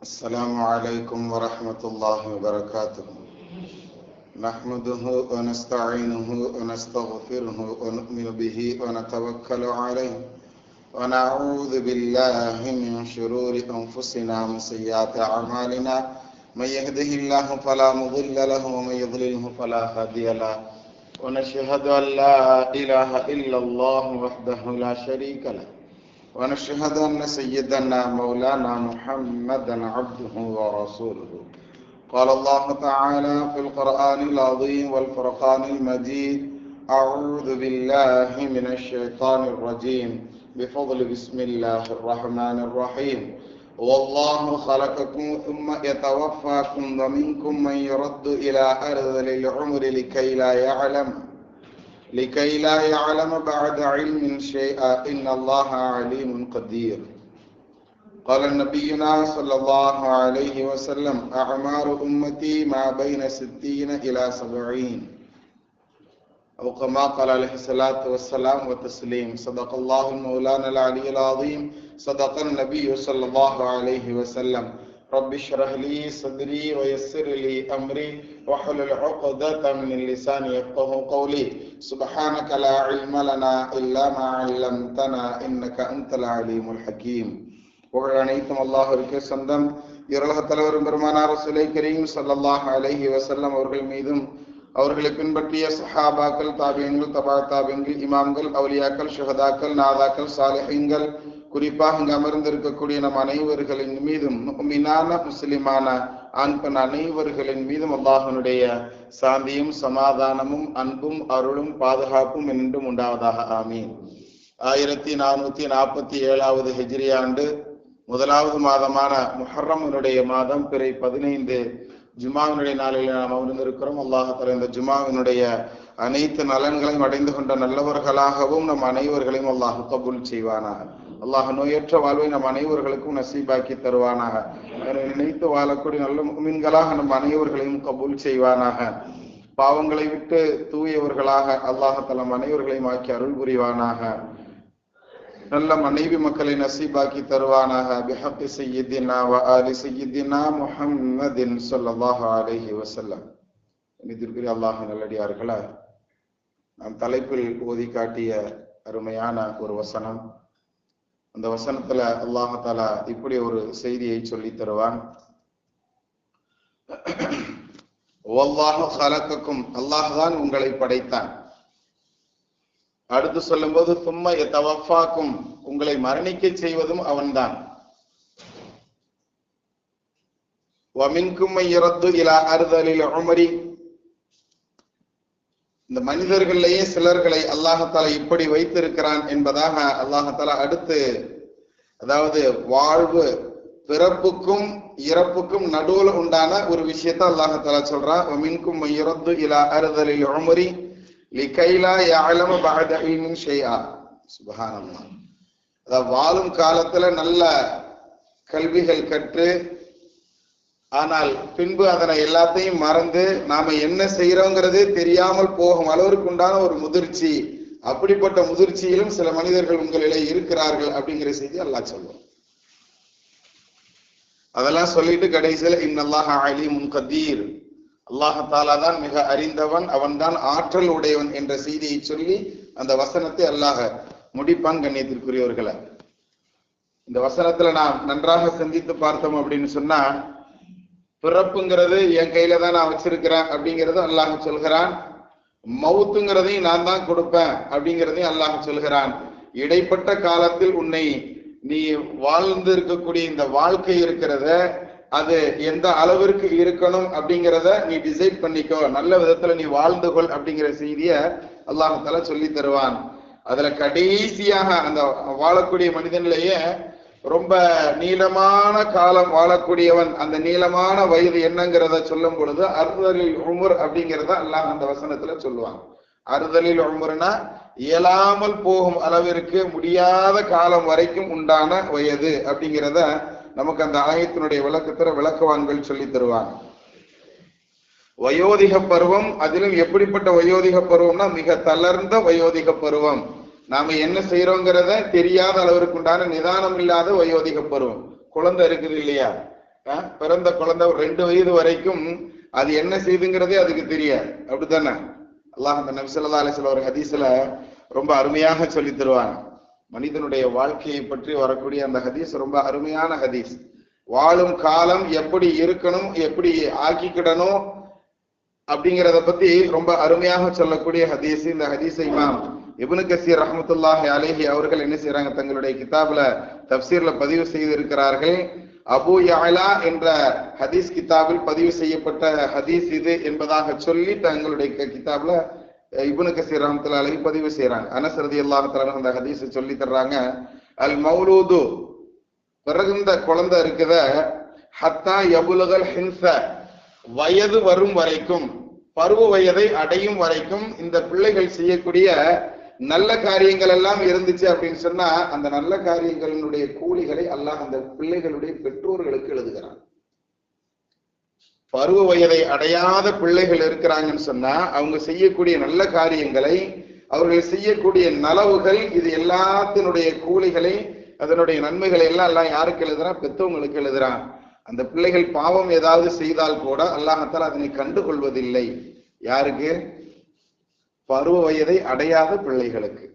السلام عليكم ورحمة الله وبركاته. نحمده ونستعينه ونستغفره ونؤمن به ونتوكل عليه ونعوذ بالله من شرور أنفسنا ومن سيئات أعمالنا. من يهده الله فلا مضل له ومن يضلله فلا هادي له. ونشهد أن لا إله إلا الله وحده لا شريك له. ونشهد أن سيدنا مولانا محمدا عبده ورسوله. قال الله تعالى في القرآن العظيم والفرقان المجيد: أعوذ بالله من الشيطان الرجيم بفضل بسم الله الرحمن الرحيم. والله خلقكم ثم يتوفاكم ومنكم من يرد إلى أرذل العمر لكي لا يعلم بعد علم شيئا إن الله عليم قدير. قال نبينا صلى الله عليه وسلم: أعمار أمتي ما بين 60 إلى 70، أو كما قال عليه الصلاة والسلام وتسليم. صدق الله مولانا العلي العظيم، صدق النبي صلى الله عليه وسلم. رب اشرح لي صدري ويسر لي أمري واحلل عقدة من لساني يفقهوا قولي. سبحانك لا علم لنا إلا ما علمتنا إنك أنت العليم الحكيم. புகழனைத்தும் அல்லாஹ்விற்கே சொந்தம். இறையுலக தலைவரும் பெருமானார் ரசூலை கரீம் ஸல்லல்லாஹு அலைஹி வஸல்லம் அவர்கள் மீதும், அவர்களை பின்பற்றிய சஹாபாக்கள், தாபியீன்கள், தபா தாபியீன்கள், இமாம்கள், அவுலியாக்கள், ஷுஹதாக்கள், நாதாக்கள், சாலிஹீன்கள், குறிப்பாக இங்கு அமர்ந்திருக்கக்கூடிய நம் அனைவர்களின் மீதும், முஃமினான முஸ்லிமான ஆண் பெண் அனைவர்களின் மீதும் அல்லாஹ்வினுடைய சாந்தியும் சமாதானமும் அன்பும் அருளும் பாதுகாப்பும் என்றும் உண்டாவதாக. ஆமீன். 1447வது ஹிஜ்ரி ஆண்டு முதலாவது மாதமான முஹர்ரமினுடைய மாதம் பிறை 15 ஜுமாவினுடைய நாளில் நாம் அமர்ந்திருக்கிறோம். அல்லாஹ் தஆலா இந்த ஜுமாவினுடைய அனைத்து நலன்களையும் அடைந்து கொண்ட நல்லவர்களாகவும் நம் அனைவர்களையும் அல்லாஹ் கபூல் செய்வானாக. அல்லாஹ் நோயற்ற வாழ்வை நம் அனைவர்களுக்கும் நசீபாக்கி தருவானாக. நினைத்து வாழக்கூடிய நல்ல முஃமின்களாக நம் அனைவர்களையும் கபூல் செய்வானாக. பாவங்களை விட்டு தூயவர்களாக அல்லாஹ் தஆலா அனைவர்களையும் ஆக்கி அருள் புரிவானாக. நல்ல மனைவி மக்களை நசீபாக்கி தருவானாக. பிஹக்கி சய்யிதினா வ ஆலி சய்யிதினா முஹம்மதின் ஸல்லல்லாஹு அலைஹி வஸல்லம். இதற்குரிய அல்லாஹ் நல்லடியார்களே, நாம் தலைப்பில் ஓதி காட்டிய அருமையான ஒரு வசனம். அந்த வசனத்துல அல்லாஹ் தஆலா இப்படி ஒரு செய்தியை சொல்லி தருவான்: வல்லாஹு ஹலகக்கும், அல்லாஹ் தான் உங்களை படைத்தான். அடுத்து சொல்லும்போது சும்ம யதவஃபாக்கும், உங்களை மரணிக்க செய்வதும் அவன்தான். வமின்கும் மன் யுரத்து இலா அர்தலில் உம்ரி, இந்த மனிதர்களையே சிலர்களை அல்லாஹ் தஆலா இப்படி வைத்திருக்கிறான் என்பதாக அல்லாஹ் தஆலா அடுத்து, அதாவது வாழ்வு பிறப்புக்கும் இறப்புக்கும் நடுவுல உண்டான ஒரு விஷயத்தை அல்லாஹ் தஆலா சொல்றான். வமின்கும் மன் யுரத்து இலா அர்தலில் உம்ரி லிகை லா யஅலம பஅத இல்மின் ஷைஆ. சுப்ஹானல்லாஹ். அதாவது வாழும் காலத்துல நல்ல கல்விகள் கற்று, ஆனால் பின்பு அதனை எல்லாத்தையும் மறந்து நாம என்ன செய்யறோங்கிறதே தெரியாமல் போகும் அளவிற்கு உண்டான ஒரு முதிர்ச்சி. அப்படிப்பட்ட முதிர்ச்சியிலும் சில மனிதர்கள் உங்களிலே இருக்கிறார்கள் அப்படிங்கிற செய்தி அல்லாஹ் சொல்லுவோம். அதெல்லாம் சொல்லிட்டு கடைசியில இன்னல்லாஹ அலீமுன் கதீர், அல்லாஹ் தஆலா தான் மிக அறிந்தவன், அவன் தான் ஆற்றல் உடையவன் என்ற செய்தியை சொல்லி அந்த வசனத்தை அல்லாஹ் முடிப்பான். கண்ணியத்திற்குரியவர்களை, இந்த வசனத்துல நாம் நன்றாக சிந்தித்து பார்த்தோம் அப்படின்னு சொன்னா, பிறப்புங்கிறது என் கையில தான் நான் வச்சிருக்கிறேன் அப்படிங்கறது அல்லாஹ் சொல்கிறான். மவுத்துங்கிறதையும் நான் தான் கொடுப்பேன் அப்படிங்கிறதையும் அல்லாஹ் சொல்கிறான். இடைப்பட்ட காலத்தில் உன்னை நீ வாழ்ந்து இருக்கக்கூடிய இந்த வாழ்க்கை இருக்கிறத, அது எந்த அளவிற்கு இருக்கணும் அப்படிங்கிறத நீ டிசைட் பண்ணிக்கோ, நல்ல விதத்துல நீ வாழ்ந்து கொள் அப்படிங்கிற செய்திய அல்லாஹ் தஆலா சொல்லி தருவான். அதுல கடைசியாக அந்த வாழக்கூடிய மனிதனிலேயே ரொம்ப நீளமான காலம் வாழக்கூடியவன், அந்த நீளமான வயது என்னங்கிறத சொல்லும் பொழுது அர்தலில் உம்ர் அப்படிங்கிறத அல்லாஹ் அந்த வசனத்துல சொல்லுவாங்க. அர்தலில் உம்ர்னா இயலாமல் போகும் அளவிற்கு முடியாத காலம் வரைக்கும் உண்டான வயது அப்படிங்கிறத நமக்கு அந்த ஆயத்தினுடைய விளக்கத்துல விளக்கவான்கள் சொல்லி தருவாங்க. வயோதிக பருவம், அதிலும் எப்படிப்பட்ட வயோதிக பருவம்னா மிக தளர்ந்த வயோதிக பருவம். நாம என்ன செய்யறோங்கிறத தெரியாத அளவிற்கு உண்டான நிதானம் இல்லாத வயோதிக பருவம். குழந்தை இருக்குது இல்லையா, பிறந்த குழந்தை ஒரு 2 வயது வரைக்கும் அது என்ன செய்துங்கிறதே அதுக்கு தெரியாது, அப்படித்தானே? அல்லாஹ் அந்த நபி ஸல்லல்லாஹு அலைஹி வஸல்லம் ஒரு ஹதீஸ்ல ரொம்ப அருமையாக சொல்லி தருவாங்க. மனிதனுடைய வாழ்க்கையை பற்றி வரக்கூடிய அந்த ஹதீஸ் ரொம்ப அருமையான ஹதீஸ். வாழும் காலம் எப்படி இருக்கணும், எப்படி ஆக்கிக்கிடணும் அப்படிங்கிறத பத்தி ரொம்ப அருமையாக சொல்லக்கூடிய ஹதீஸ். இந்த ஹதீஸை இமாம் இப்னு கஸீர் ரஹ்மத்துல்லாஹி அலைஹி அவர்கள் என்ன செய்யறாங்க, தங்களுடைய கிதாப்ல தப்சீர்ல பதிவு செய்திருக்கிறார்கள். அபு யஅலா என்ற ஹதீஸ் கிதாபில் பதிவு செய்யப்பட்ட ஹதீஸ் இது என்பதாக சொல்லி தங்களுடைய கிதாப்ல இப்னு கஸீர் ரஹ்மத்துல்லாஹி அலைஹி பதிவு செய்யறாங்க. அனஸ் ரலியல்லாஹு தஆலா அந்த ஹதீஸை சொல்லி தர்றாங்க. அல் மௌலூது, பிறகுந்த குழந்தை இருக்குத, ஹத்தா யபுலுகல் ஹின்ஸ, வயது வரும் வரைக்கும், பருவ வயதை அடையும் வரைக்கும் இந்த பிள்ளைகள் செய்யக்கூடிய நல்ல காரியங்கள் எல்லாம் இருந்துச்சு அப்படின்னு சொன்னா அந்த நல்ல காரியங்களினுடைய கூலிகளை அல்லாஹ் அந்த பிள்ளைகளுடைய பெற்றோர்களுக்கு எழுதுகிறான். பருவ வயதை அடையாத பிள்ளைகள் இருக்கிறாங்கன்னு சொன்னா அவங்க செய்யக்கூடிய நல்ல காரியங்களை, அவர்கள் செய்யக்கூடிய நலவுகள், இது எல்லாத்தினுடைய கூலிகளை, அதனுடைய நன்மைகளை எல்லாம் யாருக்கு எழுதுறான்? பெற்றவங்களுக்கு எழுதுறான். அந்த பிள்ளைகள் பாவம் ஏதாவது செய்தால் கூட அல்லாஹ்தாலா அதனை கண்டுகொள்வதில்லை. யாருக்கு? பருவ வயதை அடையாத பிள்ளைகளுக்கு.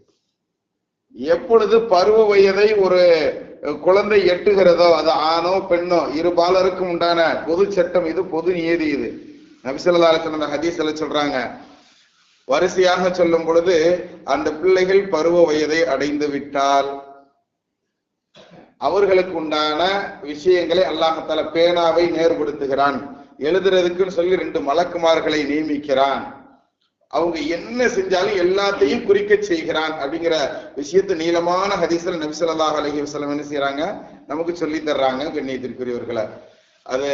எப்பொழுது பருவ வயதை ஒரு குழந்தை எட்டுகிறதோ, அது ஆணோ பெண்ணோ இருபாலருக்கும் உண்டான பொது சட்டம் இது, பொது நியதி இது. நபி ஸல்லல்லாஹு அலைஹி வஸல்லம் ஹதீஸ்ல சொல்றாங்க, வரிசையாக சொல்லும் பொழுது அந்த பிள்ளைகள் பருவ வயதை அடைந்து விட்டால் அவர்களுக்கு உண்டான விஷயங்களை அல்லாஹ்தாலா பேனாவை நேர்படுத்துகிறான். எழுதுறதுக்குன்னு சொல்லி 2 மலக்குமார்களை நியமிக்கிறான். அவங்க என்ன செஞ்சாலும் எல்லாத்தையும் குறிக்க செய்கிறான் அப்படிங்கிற விஷயத்தை நீளமான ஹதீஸ்ல நபி ஸல்லல்லாஹு அலைஹி வஸல்லம் என்ன செய்யறாங்க, நமக்கு சொல்லி தர்றாங்க. கண்ணியத்திற்குரியவர்களை, அது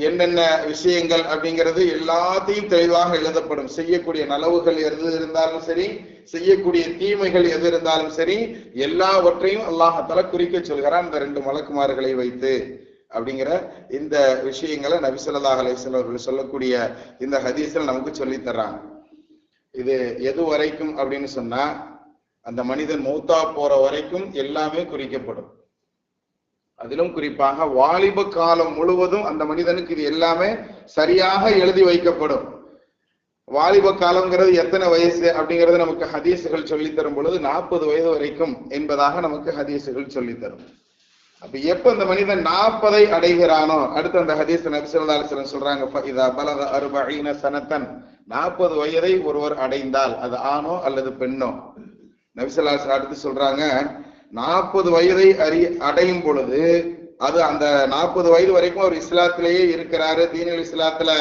என்னென்ன விஷயங்கள் அப்படிங்கிறது எல்லாத்தையும் தெளிவாக எழுதப்படும். செய்யக்கூடிய நலவுகள் எது இருந்தாலும் சரி, செய்யக்கூடிய தீமைகள் எது இருந்தாலும் சரி, எல்லாவற்றையும் அல்லாஹ்தாலா குறிக்க சொல்கிறான் இந்த 2 மலக்குமார்களை வைத்து. அப்படிங்கிற இந்த விஷயங்களை நபி ஸல்லல்லாஹு அலைஹி வஸல்லம் அவர்கள் சொல்லக்கூடிய இந்த ஹதீஸ்ல நமக்கு சொல்லி தர்றாங்க. இது எது வரைக்கும் அப்படின்னு சொன்னா அந்த மனிதன் மௌத்தா போற வரைக்கும் எல்லாமே குறிக்கப்படும். அதிலும் குறிப்பாக வாலிப காலம் முழுவதும் அந்த மனிதனுக்கு இது எல்லாமே சரியாக எழுதி வைக்கப்படும். வாலிப காலம்ங்கிறது எத்தனை வயசு அப்படிங்கறது நமக்கு ஹதீசுகள் சொல்லி தரும் பொழுது 40 வயது வரைக்கும் என்பதாக நமக்கு ஹதீசுகள் சொல்லி தரும். அப்ப எப்ப இந்த மனிதன் 40ஐ அடைகிறானோ, அடுத்து அந்த ஹதீஸ் நபி ஸல்லல்லாஹு அலைஹி வஸல்லம் சொல்றாங்க, ஃபஇதா பலக 40 சனத்தன், 40 வயதை ஒருவர் அடைந்தால், அது ஆணோ அல்லது பெண்ணோ, நபி ஸல்லல்லாஹு அலைஹி வஸல்லம் அடுத்து சொல்றாங்க, 40 வயதை அடையும் பொழுது, அது அந்த 40 வயது வரைக்கும் அவர் இஸ்லாத்திலேயே இருக்கிறாரு, தீனுல் இஸ்லாத்துல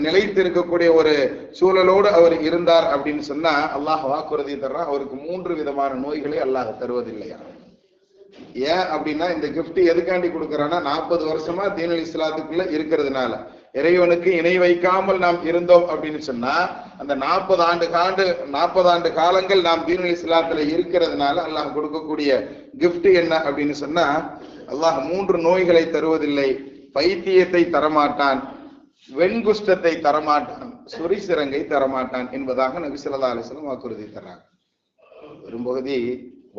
நிலைத்து இருக்கக்கூடிய ஒரு சூழலோடு அவர் இருந்தார் அப்படின்னு சொன்னா அல்லாஹ் வாக்குறுதி தர்றான், அவருக்கு 3 விதமான நோய்களை அல்லாஹ் தருவதில்லையா. ஏன் அப்படின்னா இந்த கிஃப்ட் எதுக்காண்டி கொடுக்கறான்னா 40 வருஷமா தீனுல் இஸ்லாத்துக்குள்ள இருக்கிறதுனால, இறைவனுக்கு இணை வைக்காமல் நாம் இருந்தோம் அப்படின்னு சொன்னா அந்த 40 ஆண்டு காலங்கள் நாம் தீனுல் இஸ்லாத்துல இருக்கிறதுனால அல்லாஹ் கொடுக்கக்கூடிய கிஃப்ட் என்ன அப்படின்னு சொன்னா, அல்லாஹ் 3 நோய்களை தருவதில்லை. பைத்தியத்தை தரமாட்டான், வெண்குஷ்டத்தை தரமாட்டான், சொரிசிரங்கை தரமாட்டான் என்பதாக நபி ஸல்லல்லாஹு அலைஹி வஸல்லம் வாக்குறுதி தர்றாங்க. பெரும்பகுதி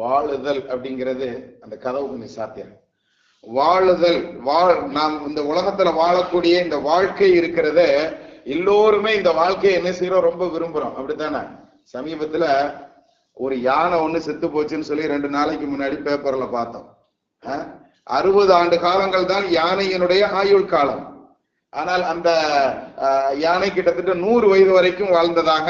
வாழுதல் அப்படிங்கிறது அந்த கதவு கொஞ்சம் சாத்தியம். வாழுதல், நாம் இந்த உலகத்துல வாழக்கூடிய இந்த வாழ்க்கை இருக்கிறத எல்லோருமே இந்த வாழ்க்கையை என்ன செய்யறோம், ரொம்ப விரும்புறோம், அப்படித்தானே? சமீபத்துல ஒரு யானை ஒண்ணு செத்து போச்சுன்னு சொல்லி 2 நாளைக்கு முன்னாடி பேப்பர்ல பார்த்தோம். 60 ஆண்டு காலங்கள் தான் யானையினுடைய ஆயுள் காலம். ஆனால் அந்த யானை கிட்டத்தட்ட 100 வயது வரைக்கும் வாழ்ந்ததாக,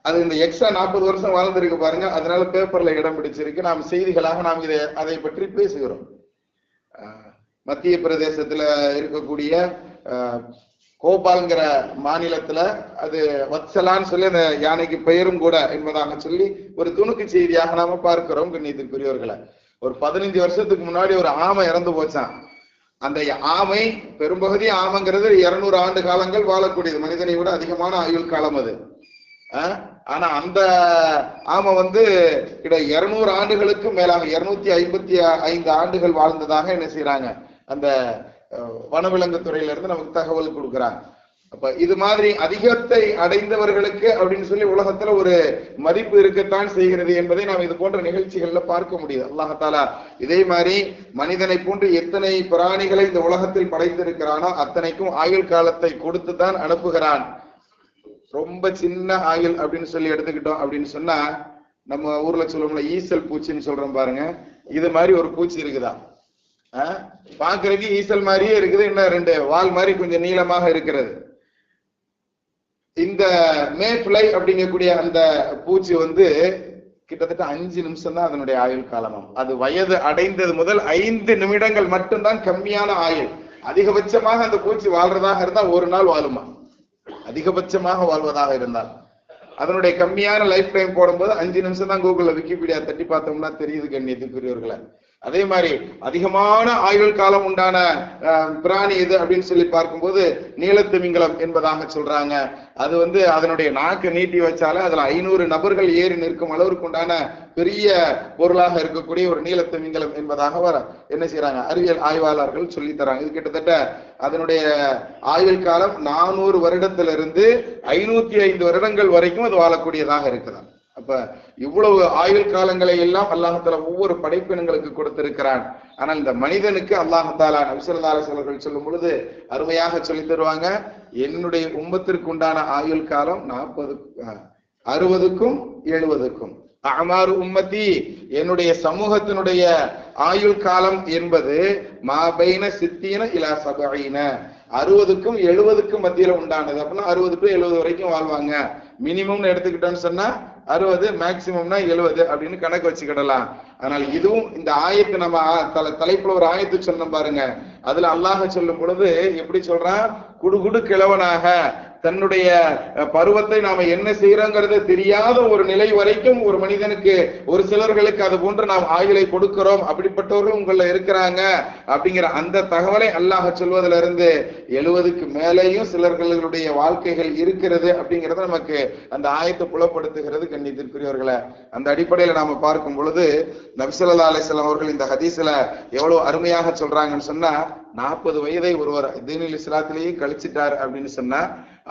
அது இந்த எக்ஸ்ட்ரா 40 வருஷம் வாழ்ந்திருக்கு பாருங்க, அதனால பேப்பர்ல இடம் பிடிச்சிருக்கு. நாம் செய்திகளாக நாம் அதை பற்றி பேசுகிறோம். மத்திய பிரதேசத்துல இருக்கக்கூடிய கோபால்ங்கிற மாநிலத்துல அது வத்சலான்னு சொல்லி அந்த யானைக்கு பெயரும் கூட என்பதாக சொல்லி ஒரு துணுக்கு செய்தியாக நாம பார்க்கிறோம். கண்ணியத்திற்குரியவர்களை, ஒரு 15 வருஷத்துக்கு முன்னாடி ஒரு ஆமை இறந்து போச்சான். அந்த ஆமை, பெரும்பகுதி ஆமைங்கிறது 200 ஆண்டு காலங்கள் வாழக்கூடியது, மனிதனை விட அதிகமான ஆயுள் காலம் அது. ஆனா அந்த ஆமை கிட்ட 200 ஆண்டுகளுக்கு மேலாக 255 ஆண்டுகள் வாழ்ந்ததாக என்ன செய்யறாங்க, அந்த வனவிலங்கு துறையில இருந்து நமக்கு தகவல் கொடுக்குறாங்க. அப்ப இது மாதிரி அதிகத்தை அடைந்தவர்களுக்கு அப்படின்னு சொல்லி உலகத்துல ஒரு மதிப்பு இருக்கத்தான் செய்கிறது என்பதை நாம் இது போன்ற நிகழ்ச்சிகள்ல பார்க்க முடியுது. அல்லாஹாலா இதே மாதிரி மனிதனை போன்று எத்தனை பிராணிகளை இந்த உலகத்தில் படைத்திருக்கிறானோ அத்தனைக்கும் ஆயுள் காலத்தை கொடுத்து தான் அனுப்புகிறான். ரொம்ப சின்ன ஆயுள் அப்படின்னு சொல்லி எடுத்துக்கிட்டோம் அப்படின்னு சொன்னா, நம்ம ஊர்ல சொல்லுவோம்ல ஈசல் பூச்சின்னு சொல்றோம் பாருங்க, இது மாதிரி ஒரு பூச்சி இருக்குதா, பாக்குறதுக்கு ஈசல் மாதிரியே இருக்குது, இன்னும் 2 வால் மாதிரி கொஞ்சம் நீளமாக இருக்கிறது. இந்த மேஃப்ளை அப்படிங்கக்கூடிய அந்த பூச்சி கிட்டத்தட்ட 5 நிமிஷம் தான் அதனுடைய ஆயுள் காலமாம். அது வயது அடைந்தது முதல் 5 நிமிடங்கள் மட்டும்தான் கம்மியான ஆயுள். அதிகபட்சமாக அந்த பூச்சி வாழ்றதாக இருந்தால் 1 நாள் வாழுமா, அதிகபட்சமாக வாழ்வதாக இருந்தால். அதனுடைய கம்மியான லைஃப் டைம் போடும்போது 5 நிமிஷம் தான். கூகுள்ல விக்கிபீடியா தட்டி பார்த்தோம்னா தெரியுது கண்ணியத்துக்குரியவர்களை. அதே மாதிரி அதிகமான ஆயுள் காலம் உண்டான பிராணி எது அப்படின்னு சொல்லி பார்க்கும்போது நீலத்திமிங்கலம் என்பதாக சொல்றாங்க. அது அதனுடைய நாக்கு நீட்டி வச்சாலே அதுல 500 நபர்கள் ஏறி நிற்கும் அளவிற்கு உண்டான பெரிய பொருளாக இருக்கக்கூடிய ஒரு நீலத்திமிங்கலம் என்பதாக என்ன செய்யறாங்க அறிவியல் ஆய்வாளர்கள் சொல்லி தராங்க. இது கிட்டத்தட்ட அதனுடைய ஆயுள் காலம் 400 வருடத்திலிருந்து 505 வருடங்கள் வரைக்கும் அது வாழக்கூடியதாக இருக்குதான். அப்ப இவ்வளவு ஆயுள் காலங்களை எல்லாம் அல்லாஹாலா ஒவ்வொரு படைப்பினங்களுக்கு கொடுத்திருக்கிறான். ஆனால் இந்த மனிதனுக்கு அல்லாஹாலா நபி ஸல்லல்லாஹு அலைஹி வஸல்லம் அவர்கள் சொல்லும் பொழுது அருமையாக சொல்லி தருவாங்க, என்னுடைய உம்மத்திற்கு உண்டான ஆயுள் காலம் 60க்கும் 70க்கும். அமாரு உம்மதி, என்னுடைய சமூகத்தினுடைய ஆயுள் காலம் என்பது மாபைன சித்தீன இலா சபஈன, 60க்கும் 70க்கும் மத்தியில உண்டானது. அப்படின்னா 60 to 70 வரைக்கும் வாழ்வாங்க. மினிமம்னு எடுத்துக்கிட்டோம்னு சொன்னா 60, மேக்சிமம்னா 70 அப்படின்னு கணக்கு வச்சுக்கிடலாம். ஆனால் இதுவும் இந்த ஆயத்து நம்ம தலைப்புல ஒரு ஆயத்து சொன்ன பாருங்க, அதுல அல்லாஹ் சொல்லும் பொழுது எப்படி சொல்றான், குடுகுடு கிழவனாக தன்னுடைய பருவத்தை நாம என்ன செய்யறோங்கிறது தெரியாத ஒரு நிலை வரைக்கும் ஒரு மனிதனுக்கு, ஒரு சிலர்களுக்கு அது போன்று நாம் ஆயுளை கொடுக்கிறோம், அப்படிப்பட்டவர்கள் உங்கள இருக்கிறாங்க அப்படிங்கிற அந்த தகவலை அல்லாஹ் சொல்வதிலிருந்து இருந்து 70க்கு மேலேயும் சிலர்களுடைய வாழ்க்கைகள் இருக்கிறது அப்படிங்கறத நமக்கு அந்த ஆயத்தை புலப்படுத்துகிறது கண்ணியத்திற்குரியவர்களை. அந்த அடிப்படையில நாம பார்க்கும் பொழுது நபி ஸல்லல்லாஹு அலைஹி வஸல்லம் அவர்கள் இந்த ஹதீஸ்ல எவ்வளவு அருமையாக சொல்றாங்கன்னு சொன்னா, 40 வயதை ஒருவர் தீனுல் இஸ்லாத்திலேயே கழிச்சிட்டார் அப்படின்னு சொன்னா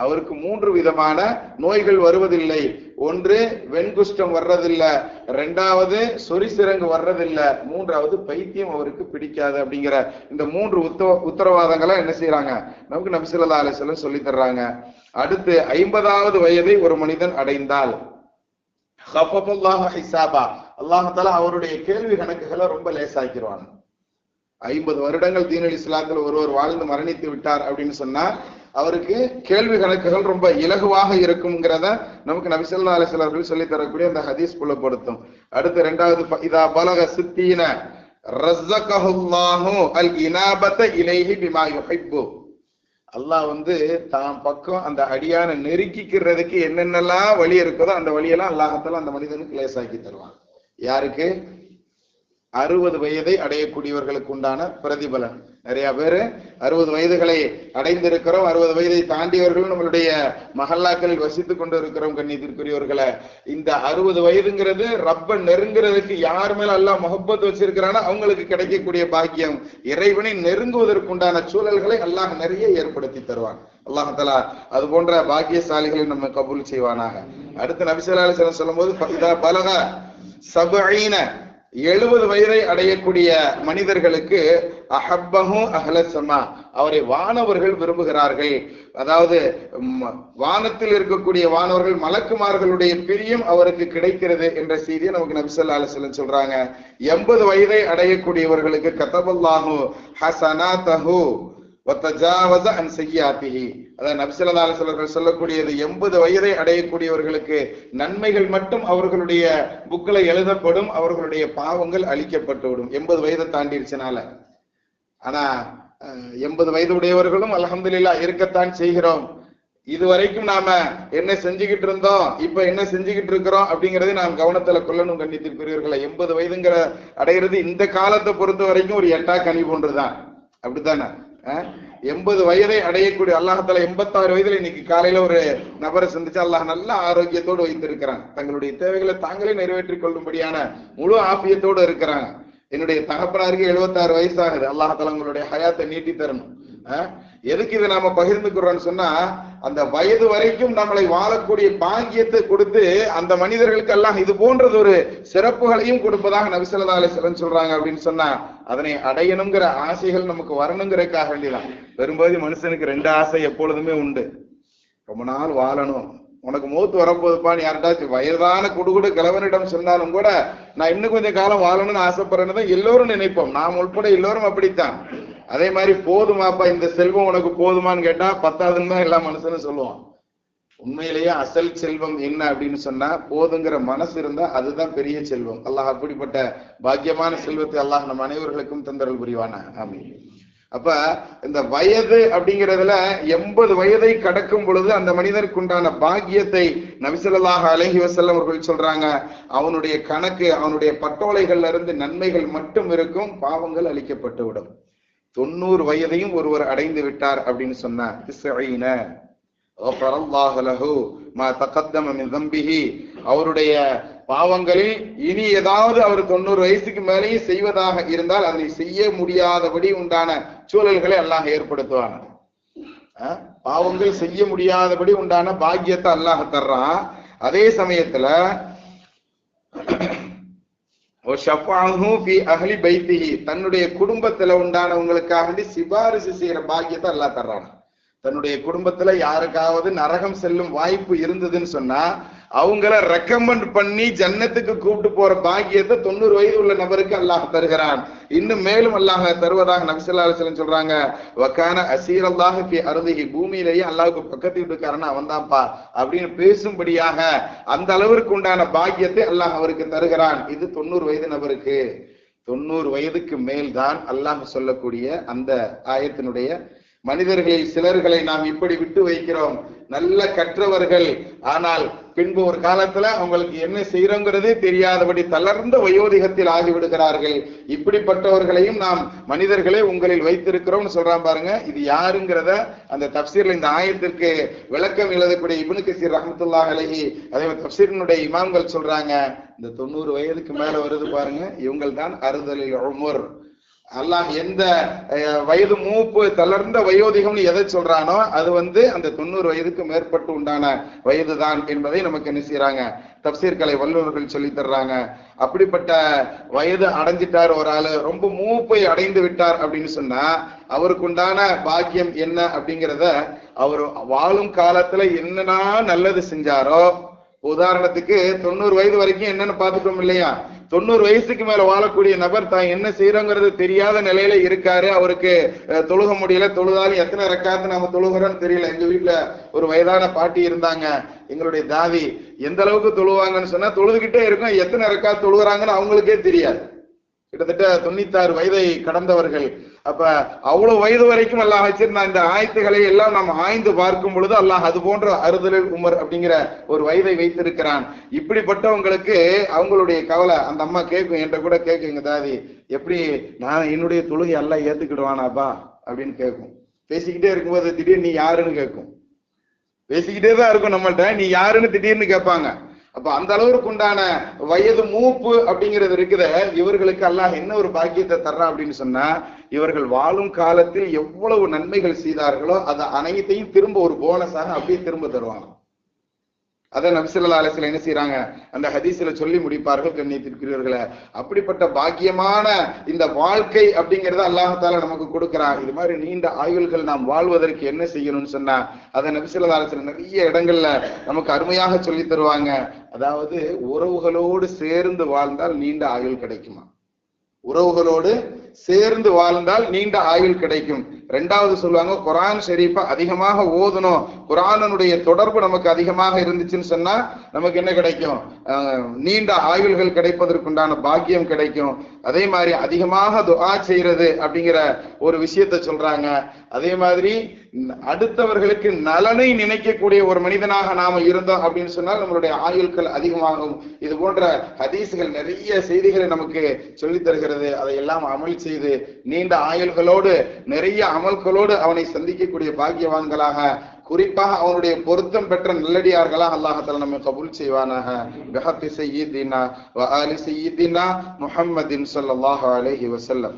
அவருக்கு 3 விதமான நோய்கள் வருவதில்லை. ஒன்று வெண்குஷ்டம் வர்றதில்லை, 2வது சொரிசிரங்கு வர்றதில்லை, 3வது பைத்தியம் அவருக்கு பிடிக்காது அப்படிங்கிற இந்த 3 உத்தரவாதங்களை என்ன செய்யறாங்க நமக்கு நபி ஸல்லல்லாஹு அலைஹி வஸல்லம் சொல்லி தர்றாங்க. அடுத்து 50வது வயதை ஒரு மனிதன் அடைந்தால் அல்லாஹ் தஆலா அவருடைய கேள்வி கணக்குகளை ரொம்ப லேசாக்கிடுவாங்க. 50 வருடங்கள் தீனுல் இஸ்லாத்தில் ஒருவர் வாழ்ந்து மரணித்து விட்டார் அப்படின்னு சொன்னா அவருக்கு கேள்வி கணக்குகள் ரொம்ப இலகுவாக இருக்கும்ங்கிறத நமக்கு நபி ஸல்லல்லாஹு அலைஹி வஸல்லம் அவர்கள் சொல்லி தரக்கூடிய அந்த ஹதீஸ் புலப்படுத்தும். அடுத்து 2வது இதா பலக சித்தீன ரஸகஹுல்லாஹு அல் இனாபத இலைஹி பிமா யுஹிப்பு, அல்லாஹ் தான் பக்கம் அந்த அடியான நெருக்கிக்கிறதுக்கு என்னென்னலாம் வழி இருக்குதோ அந்த வழியெல்லாம் அல்லாஹ்தாலா அந்த மனிதனுக்கு லேசாக்கி தருவான். யாருக்கு? 60 வயதை அடையக்கூடியவர்களுக்கு உண்டான பிரதிபலன். நிறைய பேரு 60 வயதுகளை அடைந்திருக்கிறோம், 60 வயதை தாண்டியவர்களும் நம்மளுடைய மஹல்லாக்களில் வசித்துக் கொண்டு இருக்கிறோம் கண்ணியத்திற்குரியவர்களை. இந்த 60 வயதுங்கிறது ரப்ப நெருங்குறதுக்கு யார் மேல அல்லாஹ் முஹப்பத் வச்சிருக்கிறானோ அவங்களுக்கு கிடைக்கக்கூடிய பாக்கியம். இறைவனை நெருங்குவதற்குண்டான சூழல்களை அல்லாஹ் நிறைய ஏற்படுத்தி தருவான். அல்லாஹ் தஆலா அது போன்ற பாக்கியசாலிகளை நம்ம கபூல் செய்வானாக. அடுத்து நபி ஸல்லல்லாஹு அலைஹி வஸல்லம் சொல்லும்போது இதா பலக 70 70 வயதை அடையக்கூடிய மனிதர்களுக்கு அஹப்பஹு அஹ்லஸ்ஸமா, அவரை வானவர்கள் விரும்புகிறார்கள். அதாவது வானத்தில் இருக்கக்கூடிய வானவர்கள் மலக்குமார்களுடைய பிரியம் அவருக்கு கிடைக்கிறது என்ற செய்தியை நமக்கு நபி ஸல்லல்லாஹு அலைஹி வஸல்லம் சொல்றாங்க. 80 வயதை அடையக்கூடியவர்களுக்கு கதபல்லாஹு ஹஸனாதஹு வதஜாவஸ அன் சய்யாத்திஹி, அதாவது நபி ஸல்லல்லாஹு அலைஹி வஸல்லம் சொல்லக்கூடியது 80 வயதை அடையக்கூடியவர்களுக்கு நன்மைகள் மட்டும் அவர்களுடைய புக்ல எழுதப்படும், அவர்களுடைய பாவங்கள் அழிக்கப்பட்டு விடும் 80 வயதை தாண்டிடுச்சுனால. ஆனா 80 வயது உடையவர்களும் அல்ஹம்துலில்லாஹ் இருக்கத்தான் செய்கிறோம். இதுவரைக்கும் நாம என்ன செஞ்சுக்கிட்டு இருந்தோம், இப்ப என்ன செஞ்சுக்கிட்டு இருக்கிறோம் அப்படிங்கறதை நாம் கவனத்துல கொள்ளணும் கண்ணியத்திற்குரியவர்களை. 80 வயதுங்கிற அடைகிறது இந்த காலத்தை பொறுத்த வரைக்கும் ஒரு எட்டா கனி போன்றுதான், அப்படித்தானே? 80 வயதை அடையக்கூடிய அல்லாஹால 86 வயதுல இன்னைக்கு காலையில ஒரு நபரை சந்திச்சு அல்லாஹ் நல்ல ஆரோக்கியத்தோடு வைத்திருக்கிறான். தங்களுடைய தேவைகளை தாங்களே நிறைவேற்றிக் கொள்ளும்படியான முழு ஆபியத்தோடு இருக்கிறாங்க. என்னுடைய தகப்பனாருக்கு 76 வயசாகுது. அல்லாஹால உங்களுடைய ஹயாத்தை நீட்டி தரணும். எதுக்கு இதை நாம பகிர்ந்துக்கிறோம்னு சொன்னா, அந்த வயது வரைக்கும் நம்மளை வாழக்கூடிய பாக்கியத்தை கொடுத்து அந்த மனிதர்களுக்கு எல்லாம் இது போன்றது ஒரு சிறப்புகளையும் கொடுப்பதாக நபி ஸல்லல்லாஹு அலைஹி வஸல்லம் சொல்றாங்க. அப்படின்னு சொன்னா அதனை அடையணுங்கிற ஆசைகள் நமக்கு வரணுங்கிறதுக்காக வேண்டிதான். பெரும்பாலும் மனுஷனுக்கு 2 ஆசை எப்பொழுதுமே உண்டு. ரொம்ப நாள் வாழணும், உனக்கு மூத்து வரப்போதுப்பான்னு யார்ட்டாச்சும் வயதான குடுகுடு கிழவனிடம் சொன்னாலும் கூட நான் இன்னும் கொஞ்சம் காலம் வாழணும்னு ஆசைப்படுறேன்னு தான் எல்லோரும் நினைப்போம். நாம் உட்பட எல்லோரும் அப்படித்தான். அதே மாதிரி போதுமாப்பா இந்த செல்வம் உனக்கு போதுமான்னு கேட்டா 10,000 தான் எல்லா மனுஷனும் சொல்லுவான். உண்மையிலேயே அசல் செல்வம் என்ன அப்படின்னு சொன்னா, போதுங்கிற மனசு இருந்தா அதுதான் பெரிய செல்வம். அல்லாஹ் அப்படிப்பட்ட பாக்கியமான செல்வத்தை அல்லாஹ் நம் அனைவர்களுக்கும் தந்தரல் புரிவானா. ஆமீன். அப்ப இந்த வயது அப்படிங்கிறதுல 80 வயதை கடக்கும் பொழுது அந்த மனிதருக்கு உண்டான பாக்கியத்தை நபி ஸல்லல்லாஹு அலைஹி வஸல்லம் அவர்கள் சொல்றாங்க. அவனுடைய கணக்கு, அவனுடைய பட்டோலைகள்ல இருந்து நன்மைகள் மட்டும் இருக்கும், பாவங்கள் அழிக்கப்பட்டு விடும். 90 வயதையும் ஒருவர் அடைந்து விட்டார் அப்படின்னு சொன்னா, அவருடைய பாவங்களில் இனி ஏதாவது அவர் 90 வயசுக்கு மேலேயும் செய்வதாக இருந்தால் அதனை செய்ய முடியாதபடி உண்டான சூழல்களை அல்லாஹ் ஏற்படுத்துவாங்க. பாவங்கள் செய்ய முடியாதபடி உண்டான பாக்கியத்தை அல்லாஹ் தர்றான். அதே சமயத்துல தன்னுடைய குடும்பத்துல உண்டானவங்களுக்காக சிபாரிசு செய்யற பாக்கியத்தை அல்லாஹ் தர்றான். தன்னுடைய குடும்பத்துல யாருக்காவது நரகம் செல்லும் வாய்ப்பு இருந்ததுன்னு சொன்னா அவங்கள ரெக்கமெண்ட் பண்ணி ஜன்னத்துக்கு கூப்பிட்டு போற பாக்கியத்தை 90 வயது உள்ள நபருக்கு அல்லாஹ் தருகிறான். இன்னும் மேலும் அல்லாஹ் தருவதாக நபி ஸல்லல்லாஹு அலைஹி வஸல்லம் சொல்றாங்க. வகான அஸீரல்லாஹி ஃபீ அர்திஹி, பூமியிலேயே அல்லாஹ்வுக்கு பக்கத்து வீட்டுக்காரன் அவன் தான்ப்பா அப்படின்னு பேசும்படியாக அந்த அளவிற்கு உண்டான பாக்கியத்தை அல்லாஹ் அவருக்கு தருகிறான். இது 90 வயது நபருக்கு. 90 வயதுக்கு மேல்தான் அல்லாஹ் சொல்லக்கூடிய அந்த ஆயத்தினுடைய மனிதர்களில் சிலர்களை நாம் இப்படி விட்டு வைக்கிறோம், நல்ல கற்றவர்கள், ஆனால் பின்பு ஒரு காலத்துல அவங்களுக்கு என்ன செய்யறோங்கிறதே தெரியாதபடி தளர்ந்த வயோதிகத்தில் ஆகிவிடுகிறார்கள். இப்படிப்பட்டவர்களையும் நாம் மனிதர்களே உங்களில் வைத்திருக்கிறோம்னு சொல்றான் பாருங்க. இது யாருங்கிறத அந்த தப்சீர்ல இந்த ஆயத்திற்கு விளக்கம் எழுதக்கூடிய இப்னு கஸீர் ரஹ்மத்துல்லாஹி அலைஹி, அதே தப்சீரினுடைய இமாம்கள் சொல்றாங்க, இந்த 90 வயதுக்கு மேல வருது பாருங்க, இவங்கள் தான் அறுதலில் உமர். அல்லாஹ் எந்த வயது மூப்பு தளர்ந்த வயோதிகம்னு எதை சொல்றானோ அது அந்த 90 வயதுக்கு மேற்பட்டு உண்டான வயதுதான் என்பதை நமக்கு என்ன செய்யறாங்க, தப்சீர்களை வல்லுநர்கள் சொல்லி தர்றாங்க. அப்படிப்பட்ட வயது அடைஞ்சிட்டார் ஒரு ஆளு, ரொம்ப மூப்பை அடைந்து விட்டார் அப்படின்னு சொன்னா அவருக்கு உண்டான பாக்கியம் என்ன அப்படிங்கிறத அவர் வாழும் காலத்துல என்னன்னா நல்லது செஞ்சாரோ, உதாரணத்துக்கு 90 வயது வரைக்கும் என்னன்னு பார்த்துட்டோம் இல்லையா, 90 வயசுக்கு மேல வாழக்கூடிய நபர் தான் என்ன செய்யறோங்கிறது தெரியாத நிலையில இருக்காரு. அவருக்கு தொழுக முடியல, தொழுதாலும் எத்தனை ரக்காத்து நாம தொழுகிறோம்னு தெரியல. எங்க வீட்டுல ஒரு வயதான பாட்டி இருந்தாங்க, எங்களுடைய தாதி. எந்த அளவுக்கு தொழுவாங்கன்னு சொன்னா தொழுதுகிட்டே இருக்கும், எத்தனை ரக்காத்து தொழுகிறாங்கன்னு அவங்களுக்கே தெரியாது. கிட்டத்தட்ட 96 வயதை கடந்தவர்கள். அப்ப அவ்வளவு வயது வரைக்கும் அல்லாஹ் வச்சிருந்த இந்த ஆயத்துக்களை எல்லாம் நாம் ஆய்ந்து பார்க்கும் பொழுது அல்லாஹ் அது போன்ற அறுதலில் உமர் அப்படிங்கிற ஒரு வயதை வைத்திருக்கிறான். இப்படிப்பட்டவங்களுக்கு அவங்களுடைய கவலை அந்த அம்மா கேட்கும், என்கிட்ட கூட கேட்கும், எங்க தாதி, எப்படி நான் என்னுடைய தொழுகை எல்லாம் ஏத்துக்கிடுவானாப்பா அப்படின்னு கேட்கும். பேசிக்கிட்டே இருக்கும்போது திடீர்னு நீ யாருன்னு கேட்கும். பேசிக்கிட்டே தான் இருக்கும் நம்மள்ட்ட, நீ யாருன்னு திடீர்னு கேட்பாங்க. அப்ப அந்த அளவுக்கு உண்டான வயது மூப்பு அப்படிங்கிறது இருக்குது. இவர்களுக்கு அல்லாஹ் என்ன ஒரு பாக்கியத்தை தர்றான் அப்படின்னு சொன்னா, இவர்கள் வாழும் காலத்தில் எவ்வளவு நன்மைகள் செய்தார்களோ அதை அனைத்தையும் திரும்ப ஒரு போனஸாக அப்படியே திரும்ப தருவாங்க. அதை நபி ஸல்லல்லாஹு அலைஹி வஸல்லம் என்ன செய்யறாங்க, அந்த ஹதீஸ்ல சொல்லி முடிப்பார்கள். கண்ணியத்திற்குரியவர்களே, அப்படிப்பட்ட பாக்கியமான இந்த வாழ்க்கை அப்படிங்கறத அல்லாஹ் தஆலா நமக்கு கொடுக்கிறான். இது மாதிரி நீண்ட ஆயுள்கள் நாம் வாழ்வதற்கு என்ன செய்யணும்னு சொன்னா அதை நபி ஸல்லல்லாஹு அலைஹி வஸல்லம் நிறைய இடங்கள்ல நமக்கு அருமையாக சொல்லி தருவாங்க. அதாவது உறவுகளோடு சேர்ந்து வாழ்ந்தால் நீண்ட ஆயுள் கிடைக்குமா, உறவுகளோடு சேர்ந்து வாழ்ந்தால் நீண்ட ஆயுள் கிடைக்கும். 2வது சொல்லுவாங்க, குர்ஆன் ஷரீஃபை அதிகமாக ஓதணும். குர்ஆனுடைய தொடர்பு நமக்கு அதிகமாக இருந்துச்சுன்னு சொன்னா நமக்கு என்ன கிடைக்கும், நீண்ட ஆயுள்கள் கிடைப்பதற்குண்டான பாக்கியம் கிடைக்கும். அதே மாதிரி அதிகமாக துஆ செய்யறது அப்படிங்கிற ஒரு விஷயத்தை சொல்றாங்க. அதே மாதிரி அடுத்தவர்களுக்கு நலனை நினைக்கக்கூடிய ஒரு மனிதனாக நாம இருந்தோம் அப்படின்னு சொன்னால் நம்மளுடைய ஆயுள்கள் அதிகமாகும். இது போன்ற ஹதீஸ்கள் நிறைய செய்திகளை நமக்கு சொல்லி தருகிறது. அதையெல்லாம் அமல் செய்து நீண்ட ஆயுள்களோடு நிறைய அமல்களோடு அவனை சந்திக்கக்கூடிய பாக்கியவான்களாக, குறிப்பாக அவனுடைய பொருத்தம் பெற்ற நல்லடியார்களாக அல்லாஹ் தஆலா நம்மை கபூல் செய்வானாக. பிஹக்கி சய்யிதினா வ ஆலி சய்யிதினா முஹம்மதின் ஸல்லல்லாஹு அலைஹி வஸல்லம்.